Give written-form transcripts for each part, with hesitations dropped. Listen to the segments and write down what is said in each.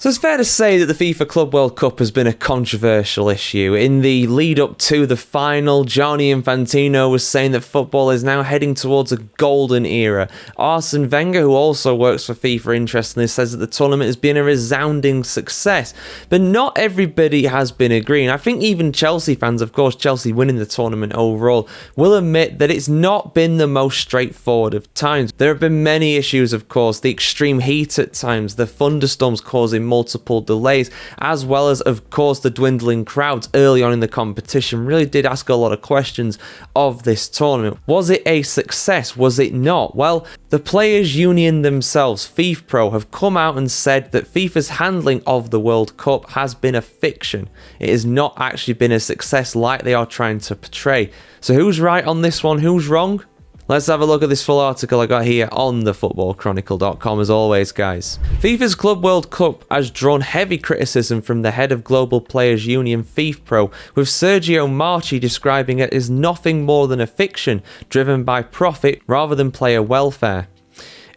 So it's fair to say that the FIFA Club World Cup has been a controversial issue. In the lead up to the final, Gianni Infantino was saying that football is now heading towards a golden era. Arsene Wenger, who also works for FIFA, interestingly, says that the tournament has been a resounding success. But not everybody has been agreeing. I think even Chelsea fans, of course, Chelsea winning the tournament overall, will admit that it's not been the most straightforward of times. There have been many issues, of course, the extreme heat at times, the thunderstorms causing multiple delays, as well as, of course, the dwindling crowds early on in the competition really did ask a lot of questions of this tournament. Was it a success? Was it not? Well, the players' union themselves, FIFPRO, have come out and said that FIFA's handling of the World Cup has been a fiction. It has not actually been a success like they are trying to portray. So who's right on this one? Who's wrong? Let's have a look at this full article I got here on thefootballchronicle.com as always, guys. FIFA's Club World Cup has drawn heavy criticism from the head of Global Players Union FIFPRO, with Sergio Marchi describing it as nothing more than a fiction driven by profit rather than player welfare.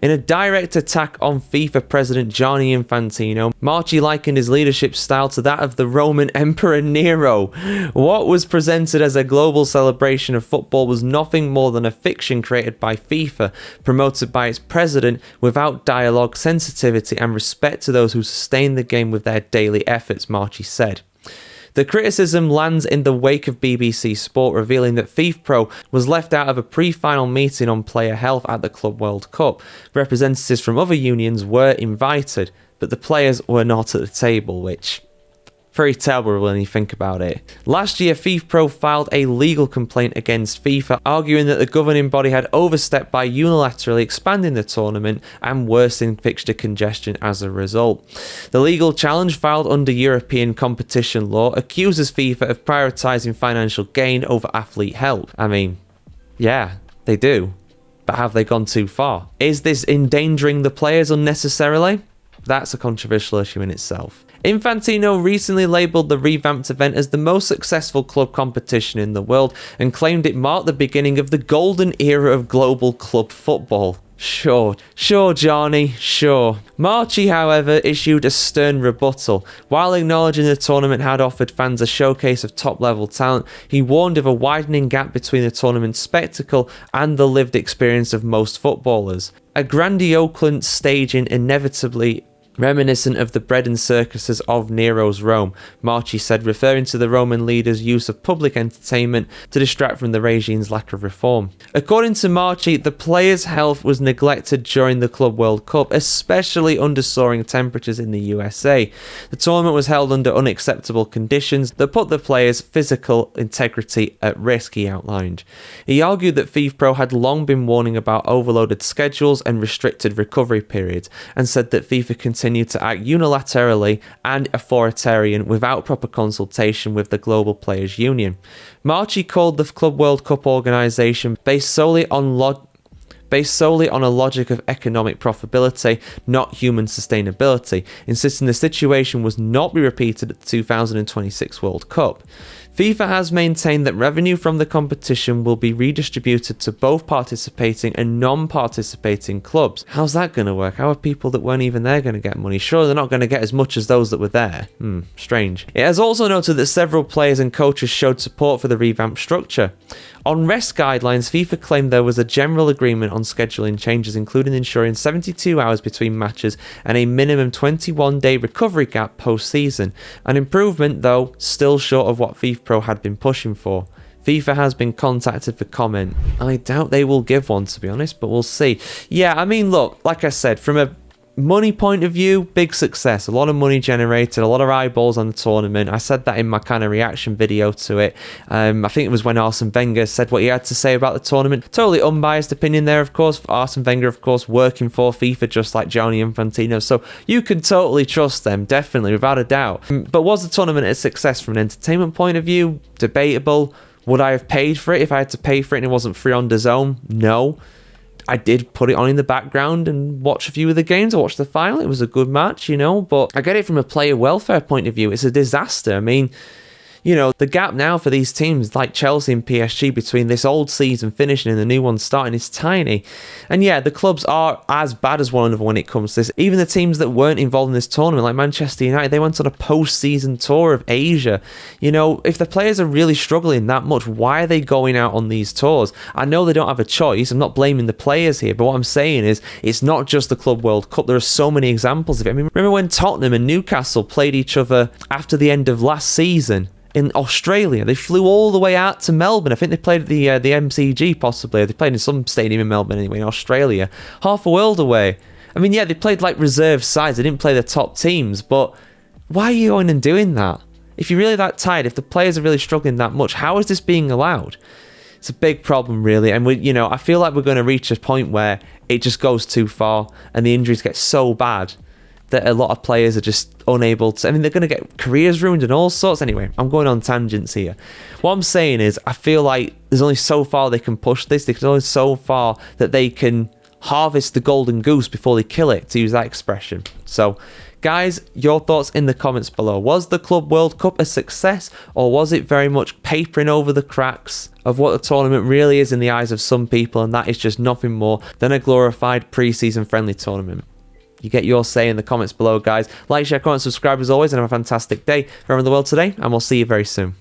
In a direct attack on FIFA President Gianni Infantino, Marchi likened his leadership style to that of the Roman Emperor Nero. What was presented as a global celebration of football was nothing more than a fiction created by FIFA, promoted by its president, without dialogue, sensitivity and respect to those who sustain the game with their daily efforts, Marchi said. The criticism lands in the wake of BBC Sport revealing that FIFPRO was left out of a pre-final meeting on player health at the Club World Cup. Representatives from other unions were invited, but the players were not at the table, which... very terrible when you think about it. Last year, FIFPRO filed a legal complaint against FIFA, arguing that the governing body had overstepped by unilaterally expanding the tournament and worsening fixture congestion as a result. The legal challenge, filed under European competition law, accuses FIFA of prioritising financial gain over athlete health. I mean, yeah, they do. But have they gone too far? Is this endangering the players unnecessarily? That's a controversial issue in itself. Infantino recently labelled the revamped event as the most successful club competition in the world and claimed it marked the beginning of the golden era of global club football. Sure, Gianni, sure. Marchi, however, issued a stern rebuttal. While acknowledging the tournament had offered fans a showcase of top-level talent, he warned of a widening gap between the tournament's spectacle and the lived experience of most footballers. A grandiloquent staging inevitably reminiscent of the bread and circuses of Nero's Rome, Marchi said, referring to the Roman leader's use of public entertainment to distract from the regime's lack of reform. According to Marchi, the players' health was neglected during the Club World Cup, especially under soaring temperatures in the USA. The tournament was held under unacceptable conditions that put the players' physical integrity at risk, he outlined. He argued that FIFPRO had long been warning about overloaded schedules and restricted recovery periods, and said that FIFA continued to act unilaterally and authoritarian without proper consultation with the Global Players Union. Marchi called the Club World Cup organisation based solely on a logic of economic profitability, not human sustainability, insisting the situation was not be repeated at the 2026 World Cup. FIFA has maintained that revenue from the competition will be redistributed to both participating and non-participating clubs. How's that going to work? How are people that weren't even there going to get money? Surely they're not going to get as much as those that were there. Strange. It has also noted that several players and coaches showed support for the revamped structure. On rest guidelines, FIFA claimed there was a general agreement on scheduling changes, including ensuring 72 hours between matches and a minimum 21-day recovery gap post-season. An improvement, though, still short of what FIFPRO had been pushing for. FIFA has been contacted for comment. I doubt they will give one, to be honest, but we'll see. Yeah, I mean, look, like I said, from a money point of view, big success. A lot of money generated, a lot of eyeballs on the tournament. I said that in my kind of reaction video to it. I think it was when Arsene Wenger said what he had to say about the tournament. Totally unbiased opinion there, of course. Arsene Wenger, of course, working for FIFA just like Gianni Infantino. So you can totally trust them, definitely, without a doubt. But was the tournament a success from an entertainment point of view? Debatable. Would I have paid for it if I had to pay for it and it wasn't free on DAZN? No. I did put it on in the background and watch a few of the games. I watched the final. It was a good match, but I get it from a player welfare point of view. It's a disaster. I mean, You know, the gap now for these teams like Chelsea and PSG between this old season finishing and the new one starting is tiny. And yeah, the clubs are as bad as one another when it comes to this. Even the teams that weren't involved in this tournament, like Manchester United, they went on a post-season tour of Asia. You know, if the players are really struggling that much, why are they going out on these tours? I know they don't have a choice. I'm not blaming the players here, but what I'm saying is it's not just the Club World Cup. There are so many examples of it. I mean, remember when Tottenham and Newcastle played each other after the end of last season in Australia? They flew all the way out to Melbourne. I think they played at the MCG possibly. They played in some stadium in Melbourne anyway, in Australia. Half a world away. I mean, yeah, they played like reserve sides. They didn't play the top teams, but why are you going and doing that? If you're really that tired, if the players are really struggling that much, how is this being allowed? It's a big problem, really. And I feel like we're going to reach a point where it just goes too far and the injuries get so bad that a lot of players are just unable to... I mean, they're going to get careers ruined and all sorts. Anyway, I'm going on tangents here. What I'm saying is I feel like there's only so far they can push this. There's only so far that they can harvest the golden goose before they kill it, to use that expression. So, guys, your thoughts in the comments below. Was the Club World Cup a success, or was it very much papering over the cracks of what the tournament really is in the eyes of some people, and that is just nothing more than a glorified pre-season friendly tournament? You get your say in the comments below, guys. Like, share, comment, subscribe as always, and have a fantastic day around the world today, and we'll see you very soon.